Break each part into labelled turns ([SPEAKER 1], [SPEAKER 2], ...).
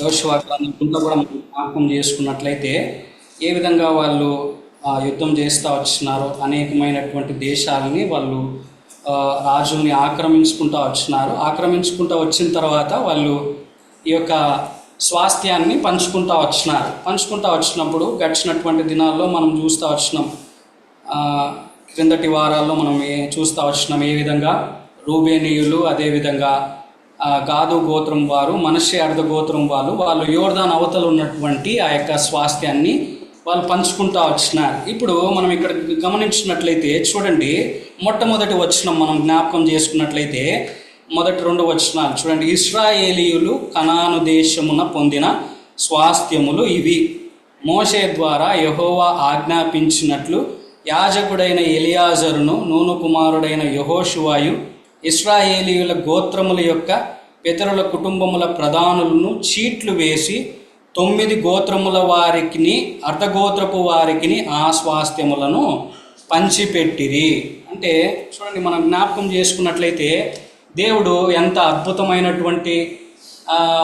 [SPEAKER 1] యోషువ గ్రంథంలో కూడా మనం జ్ఞాపకం చేసుకున్నట్లయితే ఏ విధంగా వాళ్ళు యుద్ధం చేస్తూ వచ్చినారో అనేకమైనటువంటి దేశాలని వాళ్ళు రాజుని ఆక్రమించుకుంటూ వచ్చిన తర్వాత వాళ్ళు ఈ యొక్క స్వాస్థ్యాన్ని పంచుకుంటూ వచ్చినప్పుడు గడిచినటువంటి దినాల్లో మనం చూస్తూ వచ్చినాం. క్రిందటి వారాల్లో మనం చూస్తూ వచ్చినాం ఏ విధంగా రూబేనీయులు, అదేవిధంగా గాదు గోత్రం వారు, మనష్షే అర్ధ గోత్రం వాళ్ళు యోర్దాను అవతల ఉన్నటువంటి ఆ యొక్క స్వాస్థ్యాన్ని వాళ్ళు పంచుకుంటూ వచ్చినారు. ఇప్పుడు మనం ఇక్కడ గమనించినట్లయితే చూడండి, మొట్టమొదటి వచనం మనం జ్ఞాపకం చేసుకున్నట్లయితే మొదటి 2 వచనాలు చూడండి. ఇశ్రాయేలీయులు కనాను దేశమున పొందిన స్వాస్థ్యములు ఇవి, మోషే ద్వారా యెహోవా ఆజ్ఞాపించినట్లు యాజకుడైన ఎలియాజరును, నూను కుమారుడైన యెహోషువాయు ఇశ్రాయేలీయుల గోత్రముల యొక్క పితరుల కుటుంబముల ప్రధానులను చీట్లు వేసి 9 గోత్రముల వారికి, అర్ధగోత్రపు వారికి ఆ స్వాస్థ్యములను పంచిపెట్టిరి. అంటే చూడండి, మనం జ్ఞాపకం చేసుకున్నట్లయితే దేవుడు ఎంత అద్భుతమైనటువంటి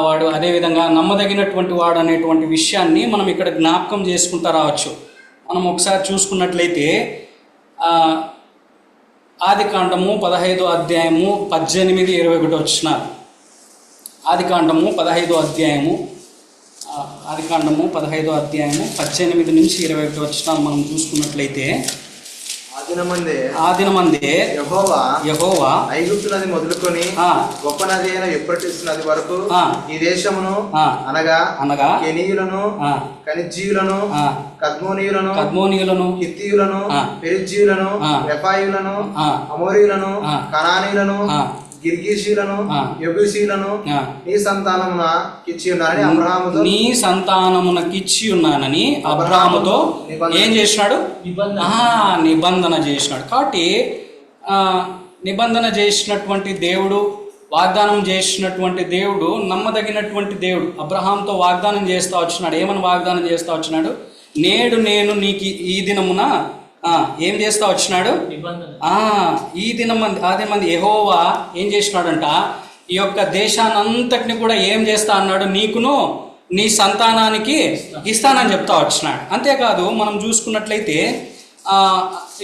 [SPEAKER 1] వాడు, అదేవిధంగా నమ్మదగినటువంటి వాడు అనేటువంటి విషయాన్ని మనం ఇక్కడ జ్ఞాపకం చేసుకుంటూ రావచ్చు. మనం ఒకసారి చూసుకున్నట్లయితే ఆదికాండము 15వ అధ్యాయము 18-21 వచనాలు. ఆదికాండము 15వ అధ్యాయము 18 నుంచి 21 వచనాలు మనం చూసుకున్నట్లయితే
[SPEAKER 2] ఆ దినమందే యెహోవా ఐగుప్తు నది మొదలుకొని గొప్ప నది అయిన యూఫ్రటీసు నది వరకు ఈ దేశమును అనగా కెనీయులను, కనిజ్జీయులను, కద్మోనీయులను, హిత్తీయులను, పెరిజ్జీయులను, రెఫాయియులను, అమోరీయులను, కనానీయులను, గిర్గీషీయులను, యెబూసీయులను నీ సంతానమునకిచ్చి ఉన్నానని అబ్రాహాముతో ఏం చేసినాడు? నిబంధన చేసినాడు. కాబట్టి నిబంధన చేసినటువంటి దేవుడు, వాగ్దానం చేసినటువంటి దేవుడు నమ్మదగినటువంటి దేవుడు. అబ్రహాంతో వాగ్దానం చేస్తూ వచ్చినాడు. ఏమని వాగ్దానం చేస్తూ వచ్చినాడు? నేడు నేను నీకు ఈ దినమున ఏం చేస్తా వచ్చినాడు? ఈ దినం యెహోవా ఏం చేసినాడంట? ఈ యొక్క దేశానంతటిని కూడా ఏం చేస్తా అన్నాడు? నీకును నీ సంతానానికి ఇస్తానని చెప్తా వచ్చినాడు. అంతేకాదు, మనం చూసుకున్నట్లయితే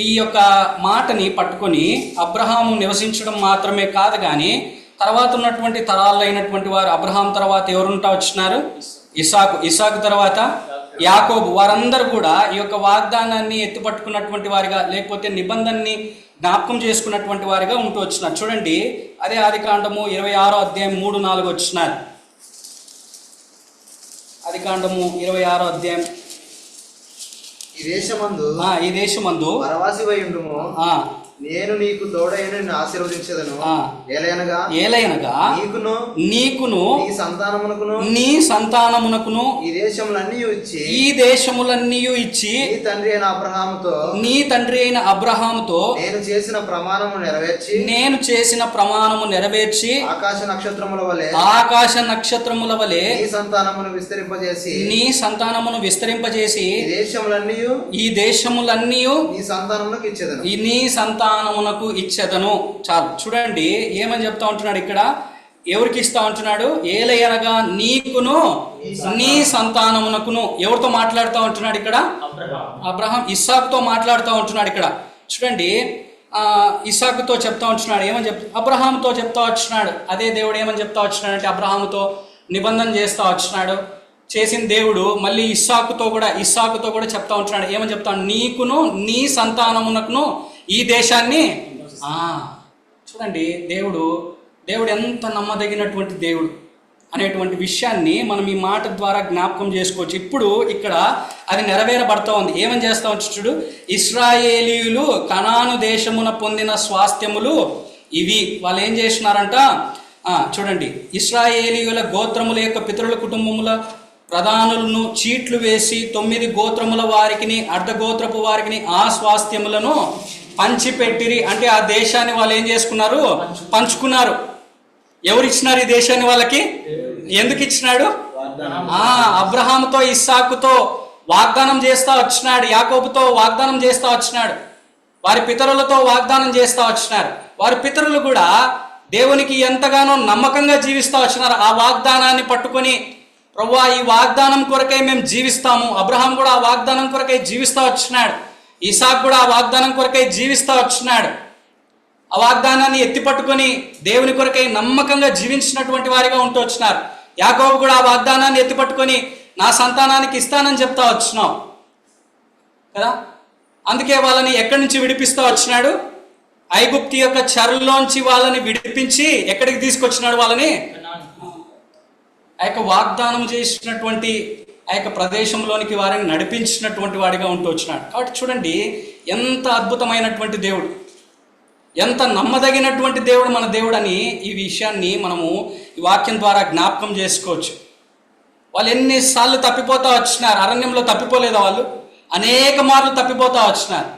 [SPEAKER 2] ఈ యొక్క మాటని పట్టుకొని అబ్రహాము నివసించడం మాత్రమే కాదు, కానీ తర్వాత ఉన్నటువంటి తరాల్లో అయినటువంటి వారు, అబ్రహాం తర్వాత ఎవరుంటా వచ్చినారు? ఇసాకు తర్వాత యాకోబు, వారందరూ కూడా ఈ యొక్క వాగ్దానాన్ని ఎత్తుపట్టుకున్నటువంటి వారిగా, లేకపోతే నిబంధనని జ్ఞాపకం చేసుకున్నటువంటి వారిగా ఉంటూ వచ్చినారు. చూడండి, అదే ఆదికాండము 26వ అధ్యాయం 3-4 వచ్చినారు. ఆదికాండము 26వ అధ్యాయం. ఈ దేశమందు పరవాసివై ఉండుము, నేను నీకు తోడైన నిన్ను ఆశీర్వదించెదను. ఏలయనగా నీకును నీ సంతానమునకును ఈ దేశములన్నీ ఇచ్చి నీ తండ్రి అయిన అబ్రహాముతో నేను చేసిన ప్రమాణము నెరవేర్చి ఆకాశ నక్షత్రముల వలె నీ సంతానమును విస్తరింపజేసి ఈ దేశములన్నీ నీ సంతానమునకు ఇచ్చెదను. చాలు. చూడండి, ఏమని చెప్తా ఉంటున్నాడు ఇక్కడ? ఎవరికి ఇస్తా ఉంటున్నాడు? ఏలయనగా నీకును నీ సంతానమునకును. ఎవరితో మాట్లాడుతూ ఉంటున్నాడు ఇక్కడ? అబ్రహాం ఇస్సాకుతో మాట్లాడుతూ ఉంటున్నాడు ఇక్కడ. చూడండి, ఇస్సాకుతో చెప్తా ఉంటున్నాడు. ఏమని అబ్రహాంతో చెప్తా వచ్చినాడు. అదే దేవుడు ఏమని చెప్తా వచ్చినాడు అంటే, అబ్రహాముతో నిబంధన చేస్తా వచ్చినాడు. చేసిన దేవుడు మళ్ళీ ఇస్సాకుతో కూడా చెప్తా ఉంటున్నాడు. ఏమని చెప్తాడు? నీకును నీ సంతానమునకును ఈ దేశాన్ని. చూడండి, దేవుడు ఎంత నమ్మదగినటువంటి దేవుడు అనేటువంటి విషయాన్ని మనం ఈ మాట ద్వారా జ్ఞాపకం చేసుకోవచ్చు. ఇప్పుడు ఇక్కడ అది నెరవేరబడతా ఉంది. ఏమని చేస్తా చూడు, ఇశ్రాయేలీయులు కనాను దేశమున పొందిన స్వాస్థ్యములు ఇవి. వాళ్ళు ఏం చేసినారంట? చూడండి, ఇశ్రాయేలీయుల గోత్రముల యొక్క పితరుల కుటుంబముల ప్రధానులను చీట్లు వేసి 9 గోత్రముల వారికి, అర్ధగోత్రపు వారికి ఆ స్వాస్థ్యములను పంచిపెట్టిరి. అంటే ఆ దేశాన్ని వాళ్ళు ఏం చేసుకున్నారు? పంచుకున్నారు. ఎవరు ఇచ్చినారు ఈ దేశాన్ని వాళ్ళకి? ఎందుకు ఇచ్చినాడు? అబ్రహాముతో ఇస్సాకుతో వాగ్దానం చేస్తా వచ్చినాడు. యాకోబుతో వాగ్దానం చేస్తా వచ్చినాడు. వారి పితరులతో వాగ్దానం చేస్తా వచ్చినారు. వారి పితరులు కూడా దేవునికి ఎంతగానో నమ్మకంగా జీవిస్తూ వచ్చినారు. ఆ వాగ్దానాన్ని పట్టుకొని
[SPEAKER 1] ప్రభువా ఈ వాగ్దానం కొరకై మేము జీవిస్తాము. అబ్రహాం కూడా ఆ వాగ్దానం కొరకై జీవిస్తూ వచ్చినాడు. ఇసాక్ కూడా ఆ వాగ్దానం కొరకై జీవిస్తూ వచ్చినాడు. ఆ వాగ్దానాన్ని ఎత్తిపట్టుకొని దేవుని కొరకై నమ్మకంగా జీవించినటువంటి వారిగా ఉంటూ వచ్చినారు. యాకోబు కూడా ఆ వాగ్దానాన్ని ఎత్తిపట్టుకొని నా సంతానానికి ఇస్తానని చెప్తా వచ్చినాం కదా. అందుకే వాళ్ళని ఎక్కడి నుంచి విడిపిస్తూ వచ్చినాడు? ఐగుప్తు యొక్క చెరలోంచి వాళ్ళని విడిపించి ఎక్కడికి తీసుకొచ్చినాడు? వాళ్ళని ఆ యొక్క వాగ్దానం చేసినటువంటి ఆ యొక్క ప్రదేశంలోనికి వారిని నడిపించినటువంటి వాడిగా ఉంటూ వచ్చినాడు. కాబట్టి చూడండి ఎంత అద్భుతమైనటువంటి దేవుడు, ఎంత నమ్మదగినటువంటి దేవుడు మన దేవుడు అని ఈ విషయాన్ని మనము ఈ వాక్యం ద్వారా జ్ఞాపకం చేసుకోవచ్చు. వాళ్ళు ఎన్నిసార్లు తప్పిపోతా వచ్చినారు, అరణ్యంలో తప్పిపోలేదా? వాళ్ళు అనేక మార్లు తప్పిపోతా వచ్చినారు,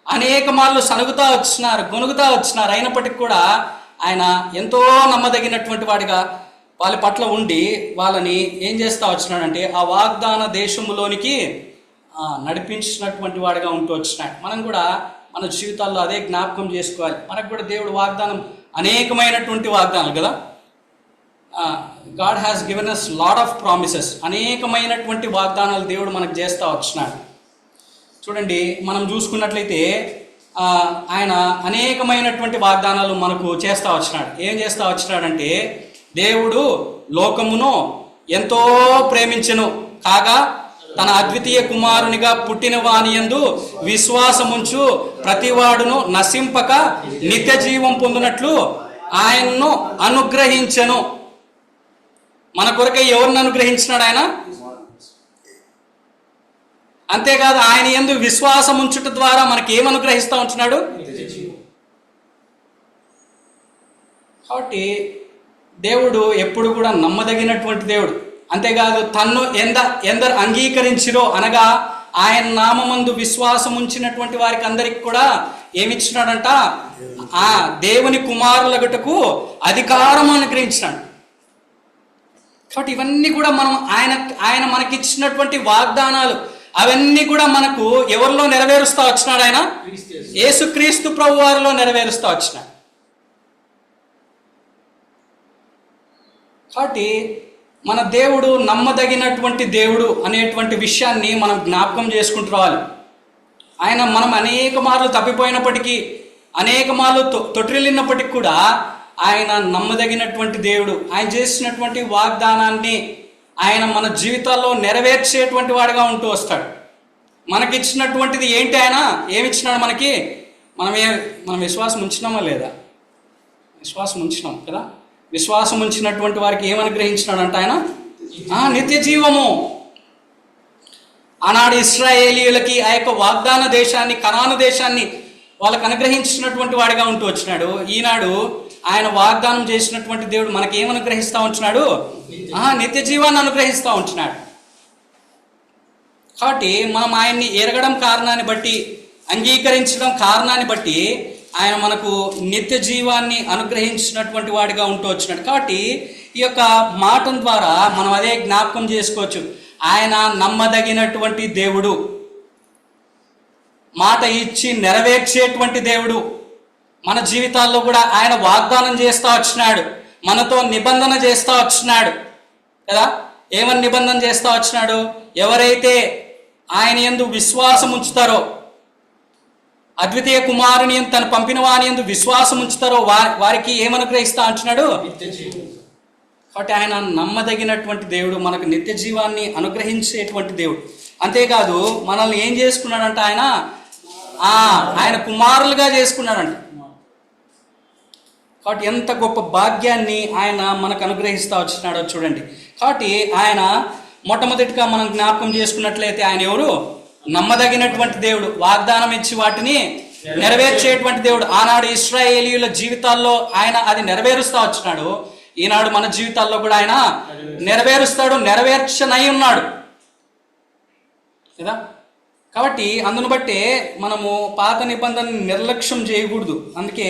[SPEAKER 1] అనేక మార్లు సనుగుతా వచ్చినారు, గొనుగుతా వచ్చినారు. అయినప్పటికీ కూడా ఆయన ఎంతో నమ్మదగినటువంటి వాడిగా వాళ్ళ పట్ల ఉండి వాళ్ళని ఏం చేస్తూ వచ్చినాడంటే ఆ వాగ్దాన దేశంలోనికి నడిపించినటువంటి వాడిగా ఉంటూ వచ్చినాడు. మనం కూడా మన జీవితాల్లో అదే జ్ఞాపకం చేసుకోవాలి. మనకు కూడా దేవుడు వాగ్దానం అనేకమైనటువంటి వాగ్దానాలు కదా. God has given us lot of promises. అనేకమైనటువంటి వాగ్దానాలు దేవుడు మనకు చేస్తూ వచ్చినాడు. చూడండి మనం చూసుకున్నట్లయితే ఆయన అనేకమైనటువంటి వాగ్దానాలు మనకు చేస్తూ వచ్చినాడు. ఏం చేస్తూ వచ్చినాడంటే దేవుడు లోకమును ఎంతో ప్రేమించెను కాగా తన అద్వితీయ కుమారునిగా పుట్టిన వానియందు విశ్వాసముంచు ప్రతివాడును నశింపక నిత్య జీవం పొందినట్లు ఆయన్ను అనుగ్రహించెను. మన కొరకై ఎవరిని అనుగ్రహించినాడు? ఆయన. అంతేకాదు ఆయన యందు విశ్వాసం ఉంచుట ద్వారా మనకి ఏం అనుగ్రహిస్తూ ఉంటున్నాడు? కాబట్టి దేవుడు ఎప్పుడు కూడా నమ్మదగినటువంటి దేవుడు. అంతేకాదు తన్ను ఎందరు అంగీకరించిరో అనగా ఆయన నామమందు విశ్వాసం ఉంచినటువంటి వారికి అందరికి కూడా ఏమిచ్చినాడంట? దేవుని కుమారులగుటకు అధికారం అనుగ్రహించినాడు. కాబట్టి ఇవన్నీ కూడా మనం ఆయన మనకిచ్చినటువంటి వాగ్దానాలు అవన్నీ కూడా మనకు ఎవరిలో నెరవేరుస్తూ వచ్చినాడు? ఆయన యేసుక్రీస్తు ప్రభు వారిలో నెరవేరుస్తూ వచ్చినాడు. కాబట్టి మన దేవుడు నమ్మదగినటువంటి దేవుడు అనేటువంటి విషయాన్ని మనం జ్ఞాపకం చేసుకుంటూ రావాలి. మనం అనేక మార్లు తప్పిపోయినప్పటికీ, అనేక మార్లు తొట్టిల్లినప్పటికీ కూడా ఆయన నమ్మదగినటువంటి దేవుడు. ఆయన చేసినటువంటి వాగ్దానాన్ని ఆయన మన జీవితాల్లో నెరవేర్చేటువంటి వాడిగా ఉంటూ వస్తాడు. మనకిచ్చినటువంటిది ఏంటి? ఆయన ఏమిచ్చినాడు మనకి? మనం విశ్వాసం ఉంచినామా లేదా? విశ్వాసం ఉంచినాం కదా. విశ్వాసం ఉంచినటువంటి వారికి ఏమనుగ్రహించినాడంట? ఆయన నిత్య జీవము. ఆనాడు ఇశ్రాయేలీయులకి ఆ యొక్క వాగ్దాన దేశాన్ని, కనాను దేశాన్ని వాళ్ళకు అనుగ్రహించినటువంటి వాడిగా ఉంటూ వచ్చినాడు. ఈనాడు ఆయన వాగ్దానం చేసినటువంటి దేవుడు మనకి ఏమనుగ్రహిస్తూ ఉంటున్నాడు? నిత్య జీవాన్ని అనుగ్రహిస్తూ ఉంటున్నాడు. కాబట్టి మనం ఆయన్ని ఎరగడం కారణాన్ని బట్టి, అంగీకరించడం కారణాన్ని బట్టి ఆయన మనకు నిత్య జీవాన్ని అనుగ్రహించినటువంటి వాడిగా ఉంటూ వచ్చినాడు. కాబట్టి ఈ యొక్క మాట ద్వారా మనం అదే జ్ఞాపకం చేసుకోవచ్చు. ఆయన నమ్మదగినటువంటి దేవుడు, మాట ఇచ్చి నెరవేర్చేటువంటి దేవుడు. మన జీవితాల్లో కూడా ఆయన వాగ్దానం చేస్తూ వచ్చినాడు, మనతో నిబంధన చేస్తూ వచ్చినాడు కదా. ఏమని నిబంధన చేస్తూ వచ్చినాడు? ఎవరైతే ఆయన యందు విశ్వాసం ఉంచుతారో, అద్వితీయ కుమారుని తను పంపిన వాని యందు విశ్వాసం ఉంచుతారో వారికి ఏమనుగ్రహిస్తా అంటున్నాడు? కాబట్టి ఆయన నమ్మదగినటువంటి దేవుడు, మనకు నిత్య జీవాన్ని అనుగ్రహించేటువంటి దేవుడు. అంతేకాదు మనల్ని ఏం చేసుకున్నాడంట? ఆయన కుమారులుగా చేసుకున్నాడంట. కాబట్టి ఎంత గొప్ప భాగ్యాన్ని ఆయన మనకు అనుగ్రహిస్తూ వచ్చినాడో చూడండి. కాబట్టి ఆయన మొట్టమొదటిగా మనం జ్ఞాపకం చేసుకున్నట్లయితే ఆయన ఎవరు? నమ్మదగినటువంటి దేవుడు, వాగ్దానం ఇచ్చి వాటిని నెరవేర్చేటువంటి దేవుడు. ఆనాడు ఇశ్రాయేలీయుల జీవితాల్లో ఆయన అది నెరవేరుస్తూ వచ్చినాడు. ఈనాడు మన జీవితాల్లో కూడా ఆయన నెరవేరుస్తాడు, నెరవేర్చనై ఉన్నాడు కదా. కాబట్టి అందును బట్టే మనము పాత నిబంధనని నిర్లక్ష్యం చేయకూడదు. అందుకే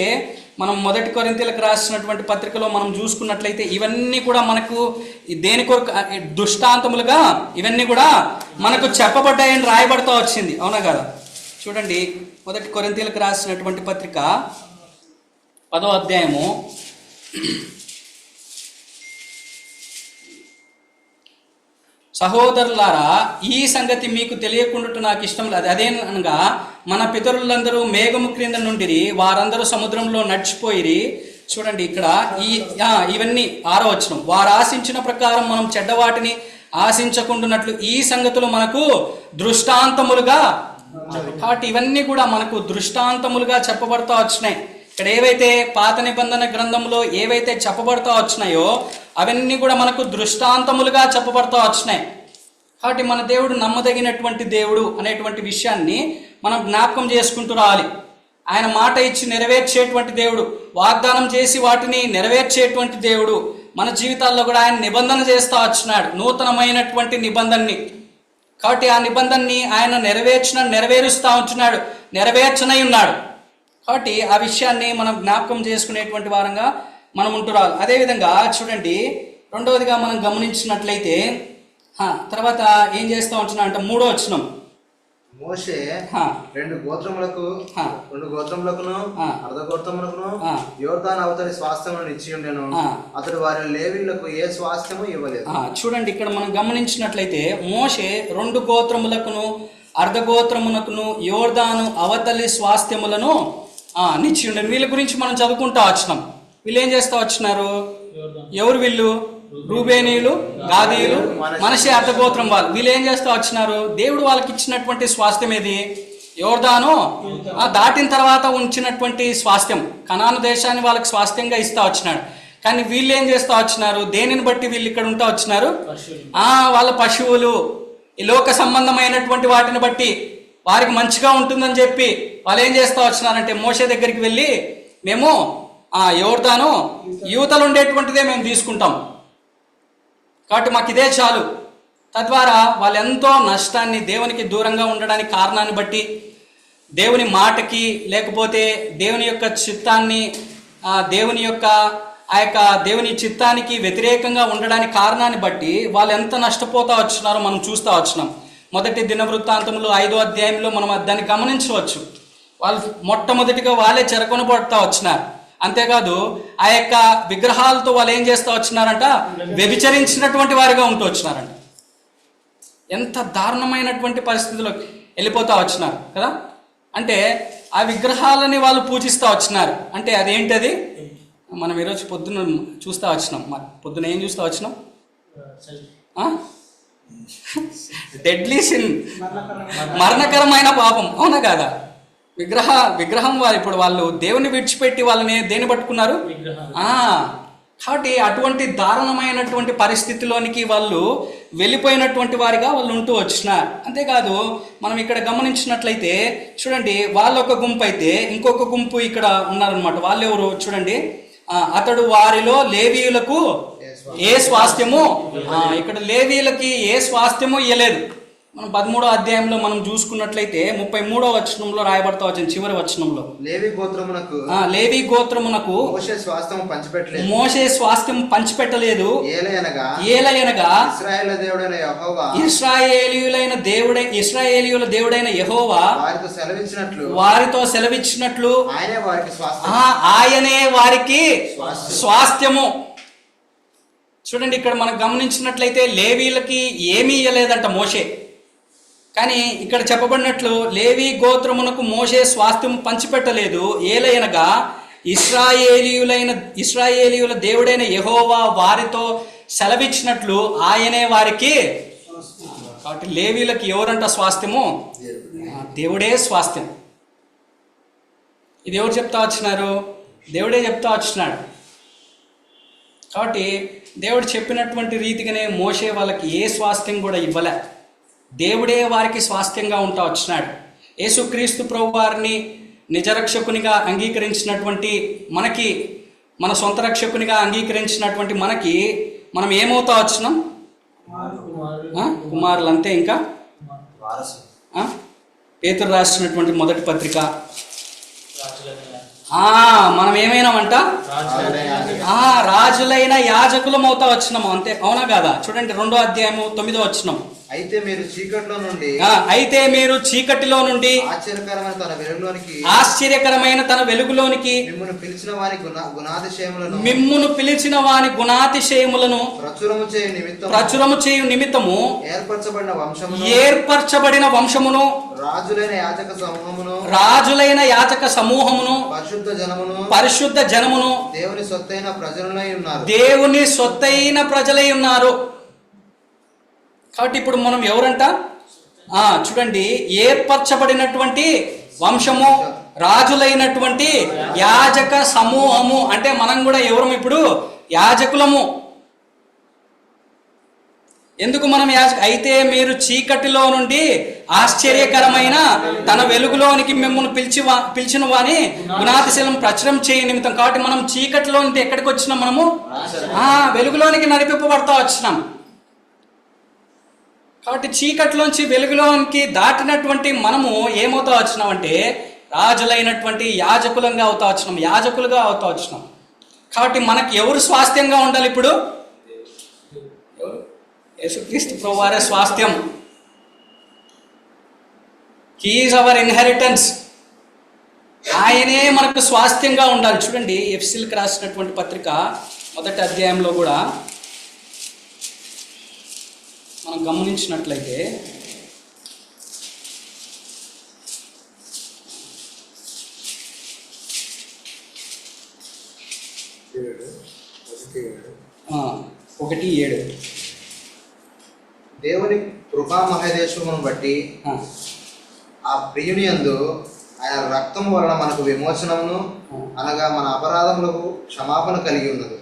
[SPEAKER 1] మనం 1 కొరింథీయులకు రాసినటువంటి పత్రికలో మనం చూసుకున్నట్లయితే ఇవన్నీ కూడా మనకు దేని కొరకు దృష్టాంతములుగా ఇవన్నీ కూడా మనకు చెప్పబడ్డాయని రాయబడుతూ వచ్చింది, అవునా కదా. చూడండి 1 కొరింథీయులకు రాసినటువంటి పత్రిక 10వ అధ్యాయము 10 సహోదరులారా, ఈ సంగతి మీకు తెలియకుండా నాకు ఇష్టం లేదు. అదేనగా మన పితరులందరూ మేఘము క్రింద నుండిరి, వారందరూ సముద్రంలో నడిచిపోయిరి. చూడండి ఇక్కడ ఇవన్నీ 6వ వచనం. వారు ఆశించిన ప్రకారం మనం చెడ్డవాటిని ఆశించకుండానట్లు ఈ సంగతులు మనకు దృష్టాంతములుగా, కాబట్టి ఇవన్నీ కూడా మనకు దృష్టాంతములుగా చెప్పబడతా వచ్చినాయి. ఇక్కడ ఏవైతే పాత నిబంధన గ్రంథంలో ఏవైతే చెప్పబడతా వచ్చినాయో అవన్నీ కూడా మనకు దృష్టాంతములుగా చెప్పబడతా వచ్చినాయి. కాబట్టి మన దేవుడు నమ్మదగినటువంటి దేవుడు అనేటువంటి విషయాన్ని మనం జ్ఞాపకం చేసుకుంటూ రావాలి. ఆయన మాట ఇచ్చి నెరవేర్చేటువంటి దేవుడు, వాగ్దానం చేసి వాటిని నెరవేర్చేటువంటి దేవుడు. మన జీవితాల్లో కూడా ఆయన నిబంధన చేస్తూ వచ్చినాడు, నూతనమైనటువంటి నిబంధనని. కాబట్టి ఆ నిబంధనని ఆయన నెరవేరుస్తూ ఉంటున్నాడు, నెరవేర్చనై ఉన్నాడు. కాబట్టి ఆ విషయాన్ని మనం జ్ఞాపకం చేసుకునేటువంటి వారంగా మనం ఉంటూ రావాలి. అదేవిధంగా చూడండి, రెండవదిగా మనం గమనించినట్లయితే తర్వాత ఏం చేస్తూ ఉంటున్నా అంటే 3వ వచనం,
[SPEAKER 2] మోషే రెండు గోత్రములకును అర్ధగోత్రములకును యోర్దాను అవతలి స్వాస్థ్యములను ఇచ్చి ఉండెను, అతడు వారి లేవీయులకు ఏ స్వాస్థ్యము ఇవ్వలేదు. చూడండి,
[SPEAKER 1] ఇక్కడ మనం గమనించినట్లయితే మోషే 2 గోత్రములకును అర్ధగోత్రమునకును యోర్దాను అవతలి స్వాస్థ్యములను నిచ్చి ఉండను. వీళ్ళ గురించి మనం చదువుకుంటా వచ్చినాం. వీళ్ళు ఏం చేస్తూ వచ్చినారు? ఎవరు వీళ్ళు? రూబేనీయులు, గాదీయులు, మనషే అర్ధగోత్రం వాళ్ళు. వీళ్ళు ఏం చేస్తూ వచ్చినారు? దేవుడు వాళ్ళకి ఇచ్చినటువంటి స్వాస్థ్యం ఏది? యోర్దాను దాటిన తర్వాత ఉంచినటువంటి స్వాస్థ్యం, కనాను దేశాన్ని వాళ్ళకి స్వాస్థ్యంగా ఇస్తూ వచ్చినాడు. కానీ వీళ్ళు ఏం చేస్తూ వచ్చినారు? దేనిని బట్టి వీళ్ళు ఇక్కడ ఉంటా వచ్చినారు? వాళ్ళ పశువులు, ఈ లోక సంబంధమైనటువంటి వాటిని బట్టి వారికి మంచిగా ఉంటుందని చెప్పి వాళ్ళు ఏం చేస్తూ వచ్చినారంటే మోషే దగ్గరికి వెళ్ళి, మేము యోర్దాను యువతలు ఉండేటువంటిదే మేము తీసుకుంటాం, కాబట్టి మాకు ఇదే చాలు. తద్వారా వాళ్ళు ఎంతో నష్టాన్ని, దేవునికి దూరంగా ఉండడానికి కారణాన్ని బట్టి, దేవుని మాటకి లేకపోతే దేవుని యొక్క చిత్తాన్ని దేవుని చిత్తానికి వ్యతిరేకంగా ఉండడానికి కారణాన్ని బట్టి వాళ్ళు ఎంత నష్టపోతా వచ్చినారో మనం చూస్తూ వచ్చినాం. మొదటి దినవృత్తాంతంలో 5వ అధ్యాయంలో మనం దాన్ని గమనించవచ్చు. వాళ్ళు మొట్టమొదటిగా వాళ్ళే చెరకొనబడతా వచ్చినారు. అంతేకాదు ఆ యొక్క విగ్రహాలతో వాళ్ళు ఏం చేస్తూ వచ్చినారంట? వ్యభిచరించినటువంటి వారిగా ఉంటూ వచ్చినారంట. ఎంత దారుణమైనటువంటి పరిస్థితుల్లోకి వెళ్ళిపోతా వచ్చినారు కదా. అంటే ఆ విగ్రహాలని వాళ్ళు పూజిస్తూ వచ్చినారు. అంటే అదేంటది? మనం ఈరోజు పొద్దున్న చూస్తూ వచ్చినాం. పొద్దున ఏం చూస్తూ వచ్చినాం? డెడ్లీ సిన్, మరణకరమైన పాపం. అవునా కాదా? విగ్రహం వారు ఇప్పుడు వాళ్ళు దేవుని విడిచిపెట్టి వాళ్ళని దేన్ని పట్టుకున్నారు? కాబట్టి అటువంటి దారుణమైనటువంటి పరిస్థితిలోనికి వాళ్ళు వెళ్ళిపోయినటువంటి వారిగా వాళ్ళు ఉంటూ వచ్చినారు. అంతేకాదు మనం ఇక్కడ గమనించినట్లయితే చూడండి, వాళ్ళొక గుంపు అయితే ఇంకొక గుంపు ఇక్కడ ఉన్నారనమాట. వాళ్ళు ఎవరు చూడండి, అతడు వారిలో లేవీయులకు ఏ స్వాస్థ్యము, ఇక్కడ లేవీయులకి ఏ స్వాస్థ్యము ఇయ్యలేదు. మనం 13వ అధ్యాయంలో మనం చూసుకున్నట్లయితే 33వ వచనంలో రాయబడతా వచ్చిన చివరి వచనంలో, లేవీ గోత్రమునకు మోషే స్వాస్థ్యం పంచిపెట్టలేదు. ఏలయనగా ఇశ్రాయేలీయుల దేవుడైన యెహోవా వారితో సెలవిచ్చినట్లు ఆయనే వారికి స్వాస్థ్యము. చూడండి, ఇక్కడ మనం గమనించినట్లయితే లేవీలకి ఏమీ ఇయ్యలేదంట మోషే. కానీ ఇక్కడ చెప్పబడినట్లు లేవీ గోత్రమునకు మోషే స్వాస్థ్యం పంచిపెట్టలేదు. ఏలయనగా ఇశ్రాయేలీయుల దేవుడైన యెహోవా వారితో సెలవిచ్చినట్లు ఆయనే వారికి. కాబట్టి లేవీలకి ఎవరంట స్వాస్థ్యము? దేవుడే స్వాస్థ్యం. ఇది ఎవరు చెప్తా వచ్చినారు? దేవుడే చెప్తా వచ్చినాడు. కాబట్టి దేవుడు చెప్పినటువంటి రీతిగానే మోషే వాళ్ళకి ఏ స్వాస్థ్యం కూడా ఇవ్వలే. దేవుడే వారికి స్వాస్థ్యంగా ఉంటా వచ్చినాడు. యేసుక్రీస్తు ప్రభు వారిని నిజరక్షకునిగా అంగీకరించినటువంటి మనకి, మన సొంత రక్షకునిగా అంగీకరించినటువంటి మనకి మనం ఏమవుతా వచ్చినాం? కుమారులు. అంతే. ఇంకా పేతురు రాసినటువంటి మొదటి పత్రిక మనం ఏమైనామంట? రాజులైన యాజకులం అవుతా వచ్చినాము, అంతే. అవునా కాదా? చూడండి 2వ అధ్యాయము 9వ వచనం.
[SPEAKER 2] అయితే మీరు చీకటిలో నుండి ఆశ్చర్యకరమైన తన వెలుగులోనికి మిమ్మును పిలిచిన వాని గుణాతిశయములను ప్రచురము చేయు నిమిత్తము ఏర్పరచబడిన వంశమును రాజులైన యాజక సమూహమును పరిశుద్ధ జనమును దేవుని సొత్తైన ప్రజలై ఉన్నారు. కాబట్టి ఇప్పుడు మనం ఎవరంట? చూడండి, ఏర్పరచబడినటువంటి వంశము, రాజులైనటువంటి యాజక సమూహము. అంటే మనం కూడా ఎవరం? ఇప్పుడు యాజకులము. ఎందుకు మనం అయితే మీరు చీకటిలో నుండి ఆశ్చర్యకరమైన తన వెలుగులోనికి మిమ్మల్ని పిలిచిన వాని గుణాతిశయం ప్రచురం చేయ నిమిత్తం. కాబట్టి మనం చీకటిలో నుండి ఎక్కడికి వచ్చినాం? మనము వెలుగులోనికి నడిపింపబడతా వచ్చినాం. కాబట్టి చీకటిలోంచి వెలుగులోనికి దాటినటువంటి మనము ఏమవుతా వచ్చినామంటే రాజులైనటువంటి యాజకులంగా అవుతా వచ్చినాం, యాజకులుగా అవుతా వచ్చినాం. కాబట్టి మనకి ఎవరు స్వాస్థ్యంగా ఉండాలి? ఇప్పుడు యేసుక్రీస్తు ప్రభువారే స్వాస్థ్యం. He is our inheritance. ఆయనే మనకు స్వాస్థ్యంగా ఉండాలి. చూడండి, ఎఫెసీయులకు రాసినటువంటి పత్రిక 1వ అధ్యాయంలో కూడా మనం గమనించినట్లయితే ఒకటి 7 దేవుని కృపా మహదేశమును బట్టి ఆ ప్రియుని యందు ఆయన రక్తము వలన మనకు విమోచనమును అనగా మన అపరాధములకు క్షమాపణ కలిగి ఉన్నది.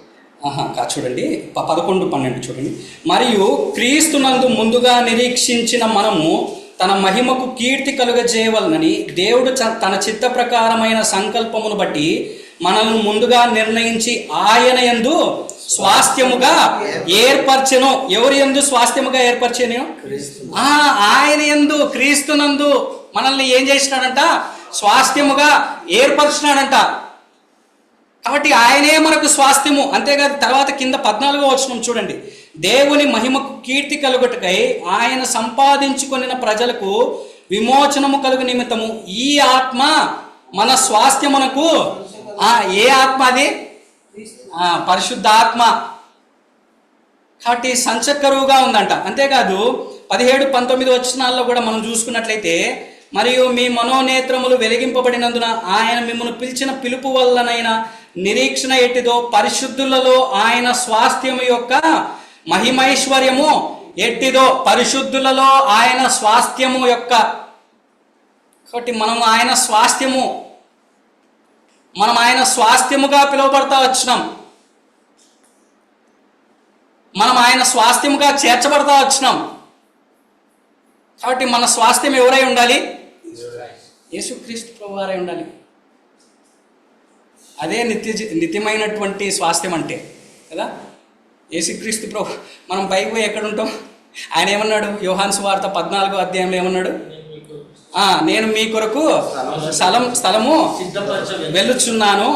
[SPEAKER 1] చూడండి 11-12 చూడండి. మరియు క్రీస్తునందు ముందుగా నిరీక్షించిన మనము తన మహిమకు కీర్తి కలుగజేయవలనని దేవుడు తన చిత్త ప్రకారమైన సంకల్పమును బట్టి మనల్ని ముందుగా నిర్ణయించి ఆయన యందు స్వాస్థ్యముగా ఏర్పరచెను. ఎవరి యందు స్వాస్థ్యముగా ఏర్పరచెను? ఆయన యందు, క్రీస్తునందు మనల్ని ఏం చేసినాడంట? స్వాస్థ్యముగా ఏర్పరిచినాడంట. కాబట్టి ఆయనే మనకు స్వాస్థ్యము. అంతేకాదు తర్వాత కింద 14వ వచనం చూడండి. దేవుని మహిమకు కీర్తి కలుగుటకై ఆయన సంపాదించుకొనిన ప్రజలకు విమోచనము కలుగు నిమిత్తము ఈ ఆత్మ మన స్వాస్థ్యమునకు ఏ ఆత్మ? అది పరిశుద్ధ ఆత్మ. కాబట్టి సంచకరువుగా ఉందంట. అంతేకాదు 17-19 వచనాల్లో కూడా మనం చూసుకున్నట్లయితే, మరియు మీ మనోనేత్రములు వెలిగింపబడినందున ఆయన మిమ్మల్ని పిలిచిన పిలుపు వల్లనైనా నిరీక్షణ ఎట్టిదో పరిశుద్ధులలో ఆయన స్వాస్థ్యము యొక్క మహిమైశ్వర్యము ఎట్టిదో. పరిశుద్ధులలో ఆయన స్వాస్థ్యము యొక్క. కాబట్టి మనం ఆయన స్వాస్థ్యము, మనం ఆయన స్వాస్థ్యముగా పిలువబడతా వచ్చినాం. మనం ఆయన స్వాస్థ్యముగా చేర్చబడతా వచ్చినాం. కాబట్టి మన స్వాస్థ్యం ఎవరై ఉండాలి? యేసుక్రీస్తు ప్రభువారై ఉండాలి. అదే నిత్యమైనటువంటి స్వాస్థ్యం అంటే కదా. యేసుక్రీస్తు ప్రభు. మనం పైకి పోయి ఎక్కడ ఉంటాం? ఆయన ఏమన్నాడు? యోహాను సువార్త 14వ అధ్యాయంలో ఏమన్నాడు? నేను మీ కొరకు స్థలము వెళ్ళుచున్నాను,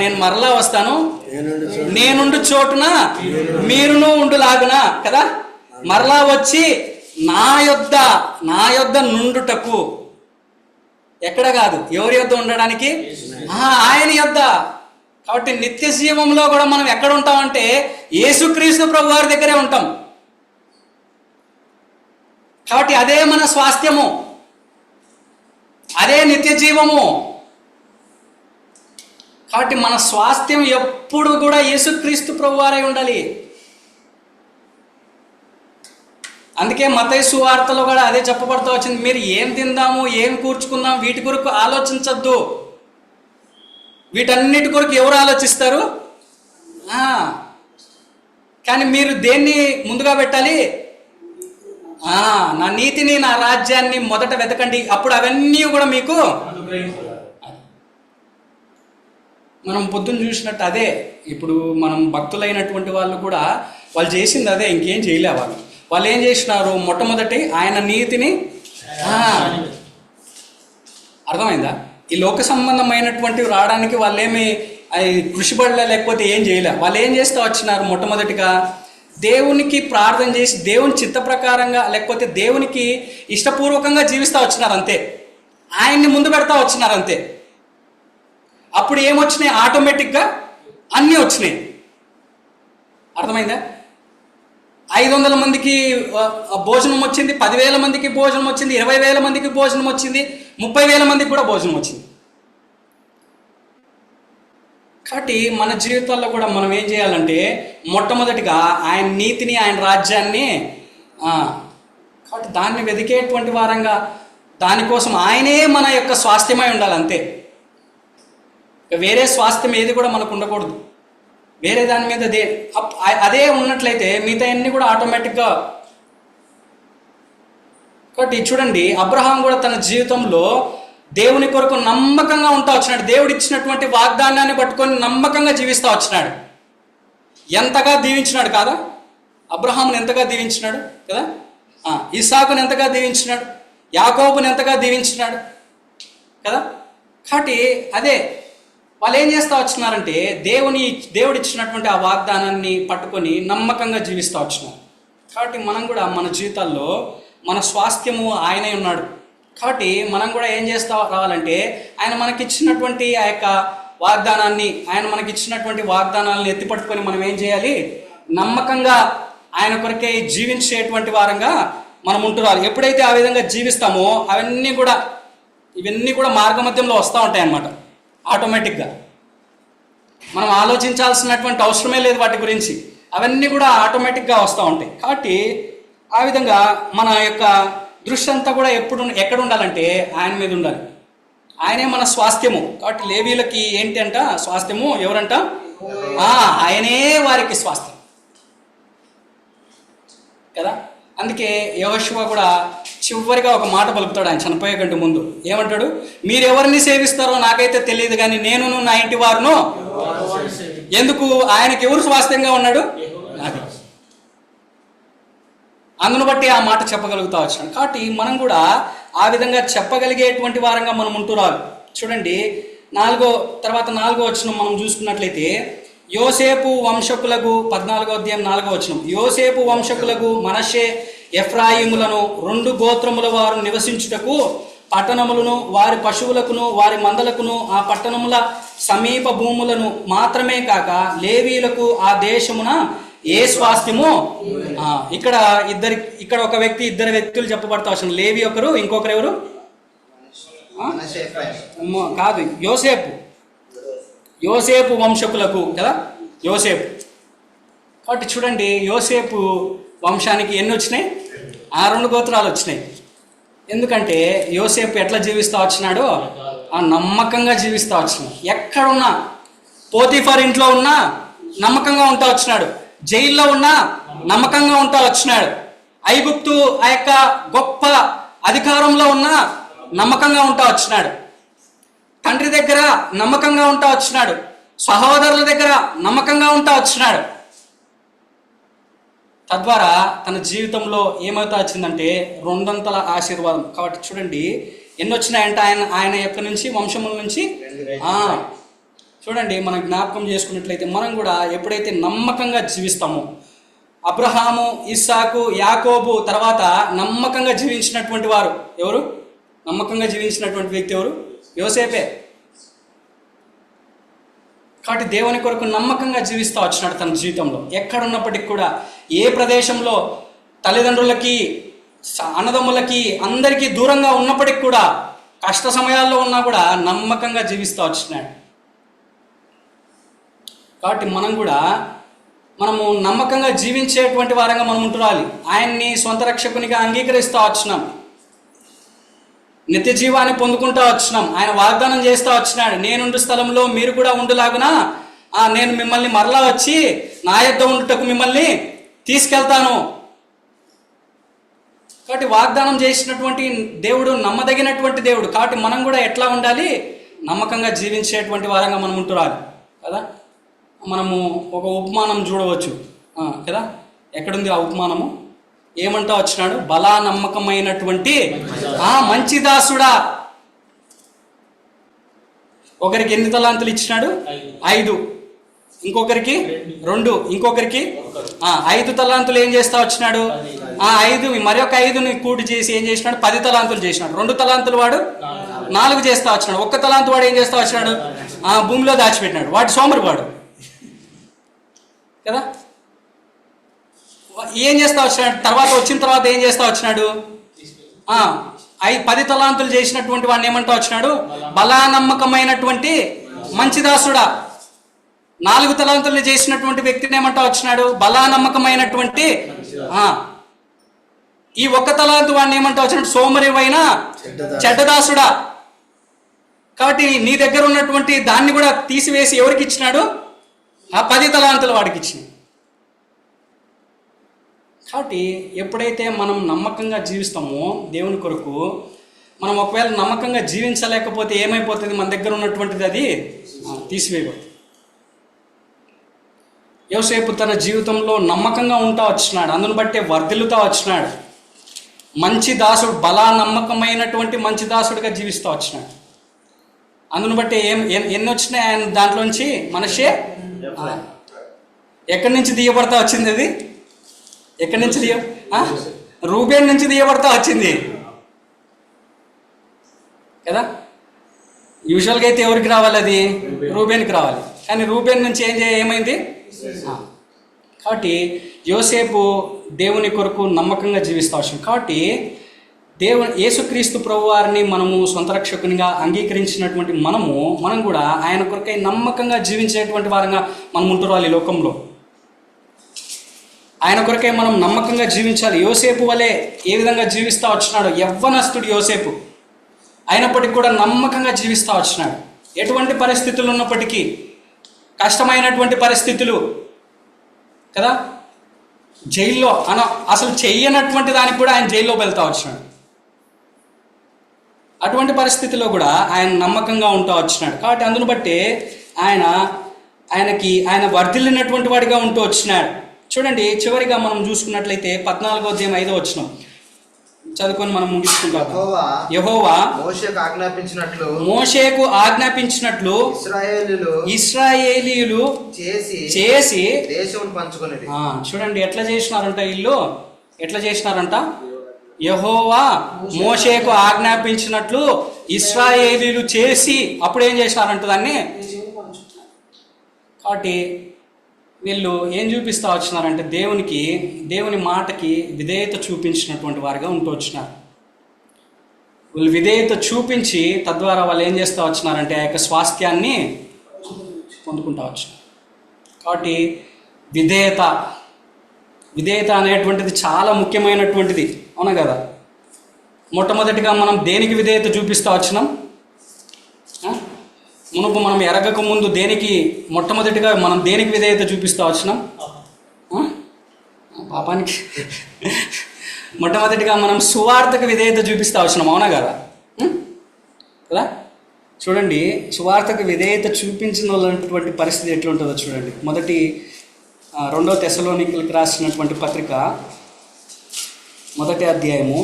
[SPEAKER 1] నేను మరలా వస్తాను, నేనుండు చోటున మీరును ఉండులాగున కదా. మరలా వచ్చి నా యొద్ద నుండుటకు. ఎక్కడ కాదు, ఎవరి యొద్ద ఉండడానికి? ఆయన యొద్ద. కాబట్టి నిత్య జీవంలో కూడా మనం ఎక్కడ ఉంటామంటే యేసుక్రీస్తు ప్రభు వారి దగ్గరే ఉంటాం. కాబట్టి అదే మన స్వాస్థ్యము, అదే నిత్య జీవము. కాబట్టి మన స్వాస్థ్యం ఎప్పుడు కూడా యేసుక్రీస్తు ప్రభువారై ఉండాలి. అందుకే మత్తయి సువార్తలో కూడా అదే చెప్పబడుతూ వచ్చింది. మీరు ఏం తిందాము, ఏం కూర్చుకుందాం, వీటి కొరకు ఆలోచించద్దు. వీటన్నిటి కొరకు ఎవరు ఆలోచిస్తారు? కానీ మీరు దేన్ని ముందుగా పెట్టాలి? నా నీతిని, నా రాజ్యాన్ని మొదట వెతకండి, అప్పుడు అవన్నీ కూడా మీకు. మనం పొద్దున్న చూసినట్టు అదే. ఇప్పుడు మనం భక్తులైనటువంటి వాళ్ళు కూడా వాళ్ళు చేసింది అదే, ఇంకేం చేయలే. వాళ్ళు ఏం చేసినారు? మొట్టమొదటి ఆయన నీతిని. అర్థమైందా? ఈ లోక సంబంధమైనటువంటివి రావడానికి వాళ్ళేమి కృషి పడలే, లేకపోతే ఏం చేయలే. వాళ్ళు ఏం చేస్తూ వచ్చినారు? మొట్టమొదటిగా దేవునికి ప్రార్థన చేసి దేవుని చిత్త ప్రకారంగా, లేకపోతే దేవునికి ఇష్టపూర్వకంగా జీవిస్తూ వచ్చినారు అంతే. ఆయన్ని ముందు పెడతా వచ్చినారు అంతే. అప్పుడు ఏమొచ్చినాయి? ఆటోమేటిక్గా అన్నీ వచ్చినాయి. అర్థమైందా? 500 మందికి భోజనం వచ్చింది, 10,000 మందికి భోజనం వచ్చింది, 20,000 మందికి భోజనం వచ్చింది, 30,000 మందికి కూడా భోజనం వచ్చింది. కాబట్టి మన జీవితాల్లో కూడా మనం ఏం చేయాలంటే మొట్టమొదటిగా ఆయన నీతిని, ఆయన రాజ్యాన్ని, కాబట్టి దాన్ని వెతికేటువంటి వారంగా, దానికోసం ఆయనే మన యొక్క స్వాస్థ్యమై ఉండాలి అంతే. వేరే స్వాస్థ్యం ఏది కూడా మనకు ఉండకూడదు. వేరే దాని మీద అదే ఉన్నట్లయితే మిగతా అన్నీ కూడా ఆటోమేటిక్గా. కాబట్టి చూడండి, అబ్రహాం కూడా తన జీవితంలో దేవుని కొరకు నమ్మకంగా ఉంటా వచ్చినాడు. దేవుడు ఇచ్చినటువంటి వాగ్దానాన్ని పట్టుకొని నమ్మకంగా జీవిస్తూ వచ్చినాడు. ఎంతగా దీవించినాడు కాదా? అబ్రహాముని ఎంతగా దీవించినాడు కదా? ఇస్సాకుని ఎంతగా దీవించినాడు, యాకోబుని ఎంతగా దీవించినాడు కదా? కాబట్టి అదే వాళ్ళు ఏం చేస్తూ వచ్చినారంటే దేవుడు ఇచ్చినటువంటి ఆ వాగ్దానాన్ని పట్టుకొని నమ్మకంగా జీవిస్తూ వచ్చినారు. కాబట్టి మనం కూడా మన జీవితాల్లో మన స్వాస్థ్యము ఆయనే ఉన్నాడు. కాబట్టి మనం కూడా ఏం చేస్తూ రావాలంటే ఆయన మనకిచ్చినటువంటి ఆ యొక్క వాగ్దానాన్ని, ఆయన మనకిచ్చినటువంటి వాగ్దానాలను ఎత్తిపట్టుకొని మనం ఏం చేయాలి? నమ్మకంగా ఆయన కొరకే జీవించేటువంటి వారంగా మనం ఉంటున్నారు. ఎప్పుడైతే ఆ విధంగా జీవిస్తామో ఇవన్నీ కూడా మార్గమధ్యంలో వస్తూ ఉంటాయి అన్నమాట. ఆటోమేటిక్గా మనం ఆలోచించాల్సినటువంటి అవసరమే లేదు వాటి గురించి. అవన్నీ కూడా ఆటోమేటిక్గా వస్తూ ఉంటాయి. కాబట్టి ఆ విధంగా మన యొక్క దృష్టి అంతా కూడా ఎక్కడ ఉండాలంటే ఆయన మీద ఉండాలి. ఆయనే మన స్వాస్థ్యము. కాబట్టి లేవీలకి ఏంటి అంట స్వాస్థ్యము? ఎవరంట? ఆయనే వారికి స్వాస్థ్యం కదా. అందుకే యెహోషువ కూడా చివరిగా ఒక మాట పలుకుతాడు ఆయన చనిపోయే కంటే ముందు. ఏమంటాడు? మీరెవరిని సేవిస్తారో నాకైతే తెలియదు, కానీ నేనును నా ఇంటి వారును. ఎందుకు? ఆయనకి ఎవరు స్వాస్థ్యంగా ఉన్నాడు? అది. అందును బట్టి ఆ మాట చెప్పగలుగుతా వచ్చాడు. కాబట్టి మనం కూడా ఆ విధంగా చెప్పగలిగేటువంటి వారంగా మనం ఉంటురాలి. చూడండి, 4వ వచనం మనం చూసుకున్నట్లయితే, యోసేపు వంశకులకు 14వ అధ్యాయం 4వ వచనం. యోసేపు వంశకులకు మనష్షే ఎఫ్రాయిములను 2 గోత్రముల వారు నివసించుటకు పట్టణములను, వారి పశువులకును, వారి మందలకును, ఆ పట్టణముల సమీప భూములను మాత్రమే కాక లేవీలకు ఆ దేశమున ఏ స్వాస్థ్యము. ఇక్కడ ఒక వ్యక్తి, 2 వ్యక్తులు చెప్పబడతా వచ్చాను. లేవి ఒకరు, ఇంకొకరు ఎవరు? కాదు, యోసేపు వంశకులకు కదా, యోసేపు. కాబట్టి చూడండి, యోసేపు వంశానికి ఎన్ని వచ్చినాయి? 2 గోత్రాలు వచ్చినాయి. ఎందుకంటే యోసేపు ఎట్లా జీవిస్తూ వచ్చినాడో నమ్మకంగా జీవిస్తూ వచ్చినాడు. ఎక్కడున్నా, పోతీఫర్ ఇంట్లో ఉన్నా నమ్మకంగా ఉంటా వచ్చినాడు, జైల్లో ఉన్నా నమ్మకంగా ఉంటా వచ్చినాడు, ఐగుప్తు ఆ యొక్క గొప్ప అధికారంలో ఉన్నా నమ్మకంగా ఉంటా వచ్చినాడు, తండ్రి దగ్గర నమ్మకంగా ఉంటా వచ్చినాడు, సహోదరుల దగ్గర నమ్మకంగా ఉంటా వచ్చినాడు. తద్వారా తన జీవితంలో ఏమవుతా వచ్చిందంటే 2 ఆశీర్వాదం. కాబట్టి చూడండి ఎన్ని వచ్చినాయంటే ఆయన యొక్క నుంచి, వంశముల నుంచి. చూడండి, మనం జ్ఞాపకం చేసుకున్నట్లయితే మనం కూడా ఎప్పుడైతే నమ్మకంగా జీవిస్తామో, అబ్రహాము, ఇస్సాకు, యాకోబు తర్వాత నమ్మకంగా జీవించినటువంటి వారు ఎవరు? నమ్మకంగా జీవించినటువంటి వ్యక్తి ఎవరు? యోసేపే. కాబట్టి దేవుని కొరకు నమ్మకంగా జీవిస్తూ వచ్చినాడు తన జీవితంలో. ఎక్కడున్నప్పటికీ కూడా, ఏ ప్రదేశంలో తల్లిదండ్రులకి, అన్నదమ్ములకి, అందరికీ దూరంగా ఉన్నప్పటికీ కూడా, కష్ట సమయాల్లో ఉన్నా కూడా నమ్మకంగా జీవిస్తూ వచ్చినాడు. కాబట్టి మనము నమ్మకంగా జీవించేటువంటి వారంగా మనం ఉంటురాలి. ఆయన్ని సొంత రక్షకునిగా అంగీకరిస్తూ వచ్చినాం, నిత్య జీవాన్ని పొందుకుంటూ వచ్చినాం. ఆయన వాగ్దానం చేస్తూ వచ్చినాడు, నేనుండు స్థలంలో మీరు కూడా ఉండులాగునా నేను మిమ్మల్ని మరలా వచ్చి నా యొద్ద ఉండుటకు మిమ్మల్ని తీసుకెళ్తాను. కాబట్టి వాగ్దానం చేసినటువంటి దేవుడు నమ్మదగినటువంటి దేవుడు. కాబట్టి మనం కూడా ఎట్లా ఉండాలి? నమ్మకంగా జీవించేటువంటి వారంగా మనం ఉంటురాలి కదా. మనము ఒక ఉపమానం చూడవచ్చు కదా. ఎక్కడుంది ఆ ఉపమానము? ఏమంటా వచ్చినాడు? బలా నమ్మకమైనటువంటి మంచి దాసుడా. ఒకరికి ఎన్ని తలాంతులు ఇచ్చినాడు? 5. ఇంకొకరికి 2, ఇంకొకరికి 5 తలాంతులు ఏం చేస్తా వచ్చినాడు? 5 మరొక 5ని కూడి చేసి ఏం చేసినాడు? 10 తలాంతులు చేసినాడు. 2 తలాంతులు వాడు 4 చేస్తా వచ్చినాడు. 1 తలాంతు వాడు ఏం చేస్తా వచ్చినాడు? భూమిలో దాచిపెట్టినాడు. వాడు సోమరి వాడు కదా. ఏం చేస్తా వచ్చినాడు? వచ్చిన తర్వాత ఏం చేస్తా వచ్చినాడు? 10 తలాంతులు చేసినటువంటి వాడిని ఏమంటా వచ్చినాడు? బలానమ్మకమైనటువంటి మంచిదాసుడా. 4 తలాంతులు చేసినటువంటి వ్యక్తిని ఏమంటా వచ్చినాడు? బలానమ్మకమైనటువంటి. ఈ 1 తలాంతు వాడిని ఏమంటా వచ్చినాడు? సోమరివైన చెడ్డదాసుడా. కాబట్టి నీ దగ్గర ఉన్నటువంటి దాన్ని కూడా తీసివేసి ఎవరికి ఇచ్చినాడు? 10 తలాంతులు వాడికి ఇచ్చినాడు. కాబట్టి ఎప్పుడైతే మనం నమ్మకంగా జీవిస్తామో దేవుని కొరకు, మనం ఒకవేళ నమ్మకంగా జీవించలేకపోతే ఏమైపోతుంది? మన దగ్గర ఉన్నటువంటిది అది తీసివేయబడుతుంది. యోసేపు తన జీవితంలో నమ్మకంగా ఉంటా వచ్చినాడు, అందును బట్టే వర్ధిల్లుతా వచ్చినాడు. మంచి దాసుడు, నమ్మకమైనటువంటి మంచి దాసుడిగా జీవిస్తూ వచ్చినాడు. అందును బట్టి ఎన్ని వచ్చినాయి ఆయన దాంట్లోంచి? మనషే. ఎక్కడి నుంచి తీయబడతా వచ్చింది అది? ఎక్కడి నుంచి రూబేన్ నుంచి తీయబడతా వచ్చింది కదా. యూజువల్గా అయితే ఎవరికి రావాలి? అది రూబేన్కి రావాలి. కానీ రూబేన్ నుంచి ఏమైంది? కాబట్టి యోసేపు దేవుని కొరకు నమ్మకంగా జీవిస్తూ వచ్చింది. కాబట్టి యేసుక్రీస్తు ప్రభువారిని మనము సొంత రక్షకునిగా అంగీకరించినటువంటి మనం కూడా ఆయన కొరకై నమ్మకంగా జీవించేటువంటి వారంగా మనం ఉంటున్నాం ఈ లోకంలో. ఆయన కొరకై మనం నమ్మకంగా జీవించాలి. యోసేపు వలె ఏ విధంగా జీవిస్తూ వచ్చినాడు? యవ్వనస్తుడు యోసేపు అయినప్పటికీ కూడా నమ్మకంగా జీవిస్తూ వచ్చినాడు. ఎటువంటి పరిస్థితులు ఉన్నప్పటికీ, కష్టమైనటువంటి పరిస్థితులు కదా, జైల్లో అసలు చెయ్యనటువంటి దానికి కూడా ఆయన జైల్లో వెళ్తా వచ్చినాడు. అటువంటి పరిస్థితిలో కూడా ఆయన నమ్మకంగా ఉంటూ వచ్చినాడు. కాబట్టి అందును బట్టి ఆయన వర్ధిల్లినటువంటి వాడిగా ఉంటూ వచ్చినాడు. చూడండి, చివరిగా మనం చూసుకున్నట్లయితే 14వ అధ్యాయం 5వ వచనం చదువుకొని మనం ముగించుకుంటాం. యెహోవా మోషేకు ఆజ్ఞాపించినట్లు ఇశ్రాయేలీయులు చేసి దేశమును పంచుకొనిరి. చూడండి ఎట్లా చేసినారంట వీళ్ళు, ఎట్లా చేసినారంట? యెహోవా మోషేకు ఆజ్ఞాపించినట్లు ఇశ్రాయేలీయులు చేసి అప్పుడు ఏం చేసినారంట దాన్ని. కాబట్టి వీళ్ళు ఏం చూపిస్తూ వచ్చినారంటే దేవుని మాటకి విధేయత చూపించినటువంటి వారిగా ఉంటూ వచ్చినారు. వీళ్ళు విధేయత చూపించి తద్వారా వాళ్ళు ఏం చేస్తూ వచ్చినారంటే ఆ యొక్క స్వాస్థ్యాన్ని పొందుకుంటూ వచ్చినారు. కాబట్టి విధేయత అనేటువంటిది చాలా ముఖ్యమైనటువంటిది, అవునా కదా. మొట్టమొదటిగా మనం దేనికి విధేయత చూపిస్తూ వచ్చినాం? మునుపు మనం ఎరగక ముందు మొట్టమొదటిగా మనం దేనికి విధేయత చూపిస్తూ వచ్చినాం? పాపానికి. మొట్టమొదటిగా మనం సువార్తకు విధేయత చూపిస్తూ వచ్చినాం, అవునా కదా. చూడండి, సువార్తకు విధేయత చూపించినటువంటి పరిస్థితి ఎట్లుంటుందో చూడండి. 2వ తెస్సలోనికీయులకు రాసినటువంటి పత్రిక 1వ అధ్యాయము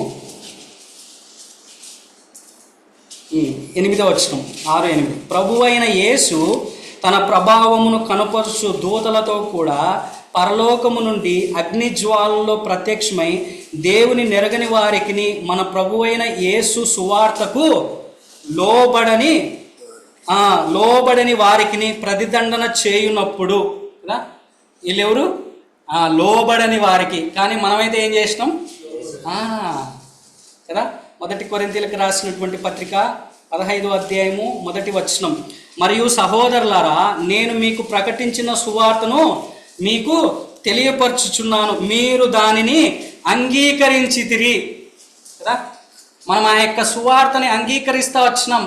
[SPEAKER 1] 8వ వచనం 6-8. ప్రభువైన యేసు తన ప్రభావమును కనపరుచు దూతలతో కూడా పరలోకము నుండి అగ్నిజ్వాలలో ప్రత్యక్షమై దేవుని నెరగని వారికి మన ప్రభువైన యేసు సువార్తకు లోబడని వారికి ప్రతిదండన చేయునప్పుడు కదా. వీళ్ళెవరు? లోబడని వారికి. కానీ మనమైతే ఏం చేసినాం కదా. 1 కొరింథీయులకు రాసినటువంటి పత్రిక 15వ అధ్యాయము 1వ వచనం. మరియు సహోదరులారా, నేను మీకు ప్రకటించిన సువార్తను మీకు తెలియపరచుచున్నాను, మీరు దానిని అంగీకరించితిరి కదా. మనం ఆ యొక్క సువార్తని అంగీకరిస్తూ వచ్చినాం,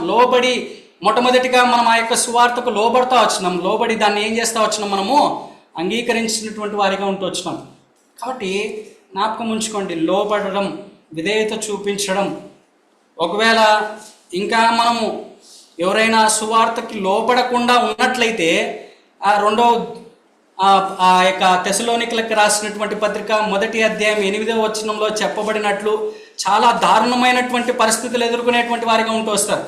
[SPEAKER 1] మొట్టమొదటిగా మనం ఆ యొక్క సువార్తకు లోబడతా వచ్చినాం, లోబడి దాన్ని ఏం చేస్తూ వచ్చినాం? మనము అంగీకరించినటువంటి వారిగా ఉంటూ వచ్చినాం. కాబట్టి జ్ఞాపకం ఉంచుకోండి, లోబడడం, విధేయత చూపించడం. ఒకవేళ ఇంకా మనము ఎవరైనా సువార్తకి లోపడకుండా ఉన్నట్లయితే ఆ యొక్క తెస్సలోనికీయులకు రాసినటువంటి పత్రిక 1వ అధ్యాయం 8వ వచనంలో చెప్పబడినట్లు చాలా దారుణమైనటువంటి పరిస్థితులు ఎదుర్కొనేటువంటి వారిగా ఉంటూ వస్తారు.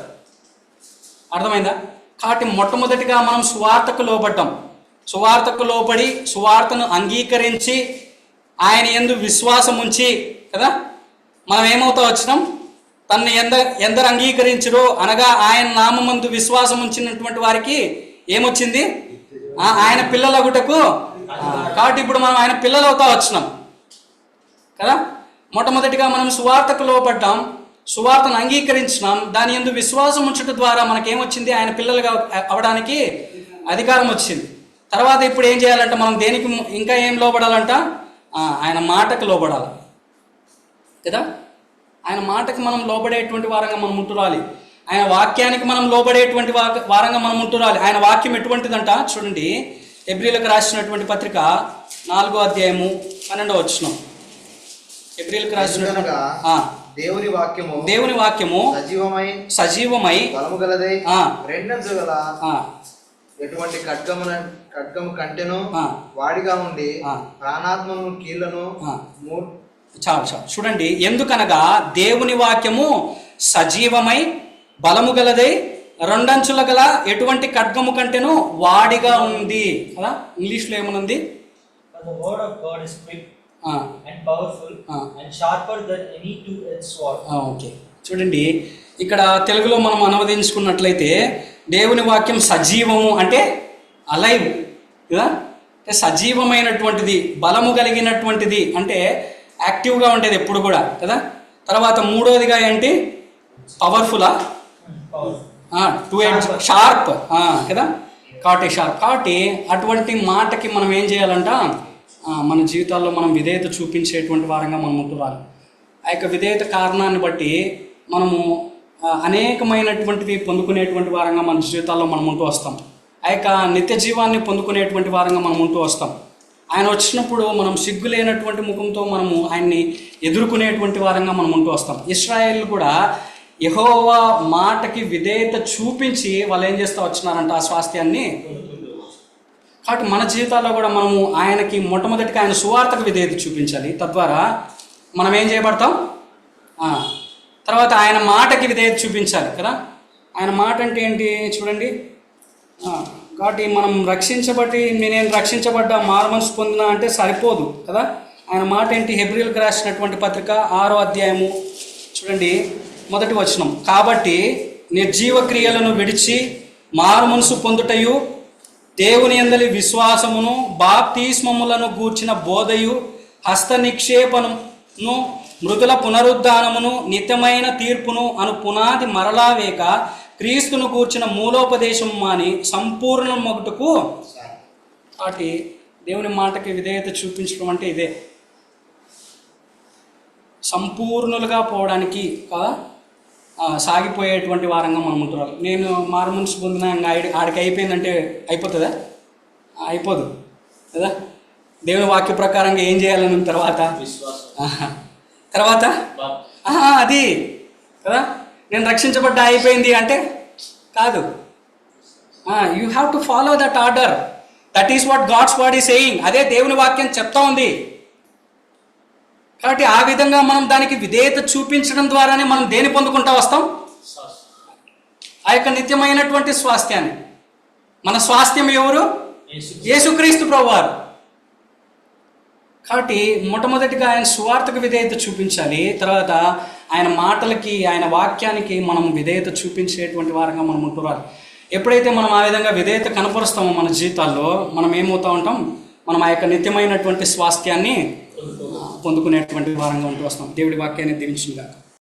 [SPEAKER 1] అర్థమైందా? కాబట్టి మొట్టమొదటిగా మనం సువార్తకు లోబడ్డాం. సువార్తకు లోబడి సువార్తను అంగీకరించి ఆయన యందు విశ్వాసం ఉంచి కదా మనం ఏమవుతా వచ్చినాం, తన్ను ఎందరు అంగీకరించరో అనగా ఆయన నామమందు విశ్వాసం ఉంచినటువంటి వారికి ఏమొచ్చింది, ఆయన పిల్లలగుటకు. కాబట్టి ఇప్పుడు మనం ఆయన పిల్లలు అవుతా వచ్చినాం కదా. మొట్టమొదటిగా మనం సువార్తకు లోబడ్డాం, సువార్తను అంగీకరించినాం, దాని యందు విశ్వాసం ఉంచడం ద్వారా మనకేమొచ్చింది, ఆయన పిల్లలుగా అవడానికి అధికారం వచ్చింది. తర్వాత ఇప్పుడు ఏం చేయాలంట, మనం దేనికి ఇంకా ఏం లోబడాలంట, ఆయన మాటకు లోబడాలి కదా. ఆయన మాటకి మనం లోబడేటువంటి వారంగా మనం ఉంటురాలి. ఆయన వాక్యానికి మనం లోబడేటువంటి వారంగా మనం ఉంటురాలి. ఆయన వాక్యం ఎటువంటిదంట చూడండి, హెబ్రీలకు రాసినటువంటి పత్రిక 4వ అధ్యాయము 12వ వచనం. హెబ్రీలకు రాసినటువంటి దేవుని వాక్యము సజీవమై
[SPEAKER 2] బలము గలదై రెండంచుల గల ఎటువంటి ఖడ్గము కంటెను వాడిగా ఉండి ప్రాణాత్మను కీళ్లను.
[SPEAKER 1] చాలు చూడండి, ఎందుకనగా దేవుని వాక్యము సజీవమై బలము గలదై రెండంచుల గల ఎటువంటి ఖడ్గము కంటేను వాడిగా ఉంది కదా. ఇంగ్లీష్లో ఏమనుంది, ఓకే. చూడండి, ఇక్కడ తెలుగులో మనం అనువదించుకున్నట్లయితే దేవుని వాక్యం సజీవము అంటే అలైవ్ కదా, అంటే సజీవమైనటువంటిది, బలము కలిగినటువంటిది అంటే యాక్టివ్గా ఉండేది ఎప్పుడు కూడా కదా. తర్వాత మూడోదిగా ఏంటి, పవర్ఫుల్, 2 షార్ప్ కదా, కాబట్టి షార్ప్. కాబట్టి అటువంటి మాటకి మనం ఏం చేయాలంట, మన జీవితాల్లో మనం విధేయత చూపించేటువంటి వారంగా మనం ఉంటున్నాం. ఆ యొక్క విధేయత కారణాన్ని బట్టి మనము అనేకమైనటువంటివి పొందుకునేటువంటి వారంగా మన జీవితాల్లో మనం ఉంటూ వస్తాం. ఆ యొక్క నిత్య జీవాన్ని పొందుకునేటువంటి వారంగా మనం ఉంటూ వస్తాం. ఆయన వచ్చినప్పుడు మనం సిగ్గు లేనటువంటి ముఖంతో మనము ఆయన్ని ఎదుర్కొనేటువంటి వారంగా మనం ఉంటూ వస్తాం. ఇశ్రాయేలు కూడా యెహోవా మాటకి విధేయత చూపించి వాళ్ళు ఏం చేస్తూ వచ్చినారంట, ఆ స్వాస్థ్యాన్ని. కాబట్టి మన జీవితాల్లో కూడా మనము ఆయనకి మొట్టమొదటిగా ఆయన సువార్తకు విధేయత చూపించాలి. తద్వారా మనం ఏం చేయబడతాం, తర్వాత ఆయన మాటకి విధేయత చూపించాలి కదా. ఆయన మాట అంటే ఏంటి చూడండి. కాబట్టి మనం నేను రక్షించబడ్డా, మారుమనసు పొందినా అంటే సరిపోదు కదా. ఆయన మాట ఏంటి, హెబ్రీలకు రాసినటువంటి పత్రిక 6వ అధ్యాయము చూడండి 1వ వచనం. కాబట్టి నిర్జీవ క్రియలను విడిచి మారుమనసు పొందుటయు, దేవుని యందలి విశ్వాసమును, బాప్తిస్మములను గూర్చిన బోధయు, హస్త నిక్షేపమును, మృతుల పునరుద్ధానమును, నిత్యమైన తీర్పును అను పునాది మరలా వేక క్రీస్తును కూర్చిన మూలోపదేశం మాని సంపూర్ణ మొగటుకు. కాబట్టి దేవుని మాటకి విధేయత చూపించడం అంటే ఇదే, సంపూర్ణులుగా పోవడానికి కదా సాగిపోయేటువంటి వారంగా మనం ఉంటున్నాం. నేను మారుమనసు పొందిన ఆడికి అయిపోయిందంటే అయిపోతుందా, అయిపోదు కదా. దేవుని వాక్య ప్రకారంగా ఏం చేయాలని తర్వాత అది కదా, నేను రక్షించబడ్డా అయిపోయింది అంటే కాదు. You have to follow that order. That is what God's word is saying. అదే దేవుని వాక్యం చెప్తా ఉంది. కాబట్టి ఆ విధంగా మనం దానికి విధేయత చూపించడం ద్వారానే మనం దేని పొందుకుంటా వస్తాం, ఆ యొక్క నిత్యమైనటువంటి స్వాస్థ్యాన్ని. మన స్వాస్థ్యం ఎవరు, యేసుక్రీస్తు ప్రభువారు. కాబట్టి మొట్టమొదటిగా ఆయన సువార్తకు విధేయత చూపించాలి. తర్వాత ఆయన మాటలకి, ఆయన వాక్యానికి మనం విధేయత చూపించేటువంటి వారంగా మనం ఉంటున్నారు. ఎప్పుడైతే మనం ఆ విధంగా విధేయత కనపరుస్తామో మన జీవితాల్లో, మనం ఏమవుతూ ఉంటాం, మనం ఆ యొక్క నిత్యమైనటువంటి స్వాస్థ్యాన్ని పొందుకునేటువంటి వారంగా ఉంటూ వస్తాం. దేవుడి వాక్యాన్ని దీవించుగాక.